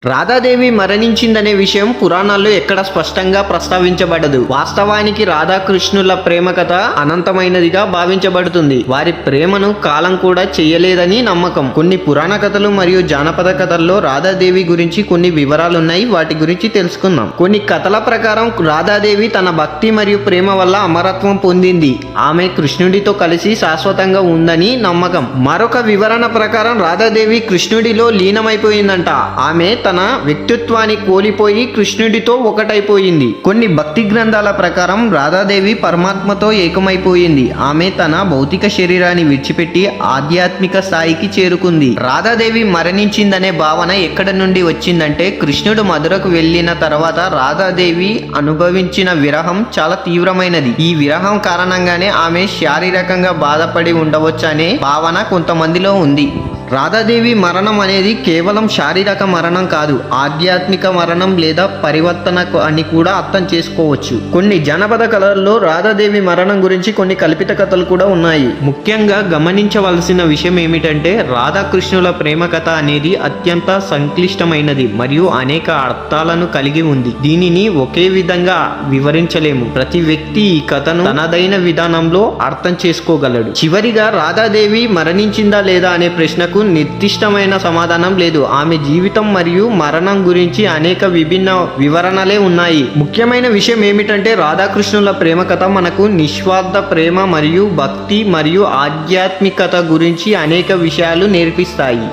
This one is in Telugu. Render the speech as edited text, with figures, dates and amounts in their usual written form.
రాధాదేవి మరణించిందనే విషయం పురాణాల్లో ఎక్కడ స్పష్టంగా ప్రస్తావించబడదు. వాస్తవానికి రాధాకృష్ణుల ప్రేమ కథ అనంతమైనదిగా భావించబడుతుంది. వారి ప్రేమను కాలం కూడా చెయ్యలేదని నమ్మకం. కొన్ని పురాణ కథలు మరియు జానపద కథల్లో రాధాదేవి గురించి కొన్ని వివరాలున్నాయి. వాటి గురించి తెలుసుకుందాం. కొన్ని కథల ప్రకారం రాధాదేవి తన భక్తి మరియు ప్రేమ వల్ల అమరత్వం పొందింది. ఆమె కృష్ణుడితో కలిసి శాశ్వతంగా ఉందని నమ్మకం. మరొక వివరణ ప్రకారం రాధాదేవి కృష్ణుడిలో లీనమైపోయిందంట. ఆమె తన వ్యక్తిత్వాన్ని కోల్పోయి కృష్ణుడితో ఒకటైపోయింది. కొన్ని భక్తి గ్రంథాల ప్రకారం రాధాదేవి పరమాత్మతో ఏకమైపోయింది. ఆమె తన భౌతిక శరీరాన్ని విడిచిపెట్టి ఆధ్యాత్మిక స్థాయికి చేరుకుంది. రాధాదేవి మరణించిందనే భావన ఎక్కడి నుండి వచ్చిందంటే, కృష్ణుడు మధురకు వెళ్ళిన తర్వాత రాధాదేవి అనుభవించిన విరహం చాలా తీవ్రమైనది. ఈ విరహం కారణంగానే ఆమె శారీరకంగా బాధపడి ఉండవచ్చు అనే భావన కొంతమందిలో ఉంది. రాధాదేవి మరణం అనేది కేవలం శారీరక మరణం కాదు, ఆధ్యాత్మిక మరణం లేదా పరివర్తన అని కూడా అర్థం చేసుకోవచ్చు. కొన్ని జానపద కథల్లో రాధాదేవి మరణం గురించి కొన్ని కల్పిత కథలు కూడా ఉన్నాయి. ముఖ్యంగా గమనించవలసిన విషయం ఏమిటంటే, రాధాకృష్ణుల ప్రేమ కథ అనేది అత్యంత సంక్లిష్టమైనది మరియు అనేక అర్థాలను కలిగి ఉంది. దీనిని ఒకే విధంగా వివరించలేము. ప్రతి వ్యక్తి ఈ కథను తనదైన విధానంలో అర్థం చేసుకోగలడు. చివరిగా రాధాదేవి మరణించిందా లేదా అనే ప్రశ్నకు నిర్దిష్టమైన సమాధానం లేదు. ఆమె జీవితం మరియు మరణం గురించి అనేక విభిన్న వివరణలే ఉన్నాయి. ముఖ్యమైన విషయం ఏమిటంటే, రాధాకృష్ణుల ప్రేమ కథ మనకు నిస్వార్థ ప్రేమ మరియు భక్తి మరియు ఆధ్యాత్మికత గురించి అనేక విషయాలు నేర్పిస్తాయి.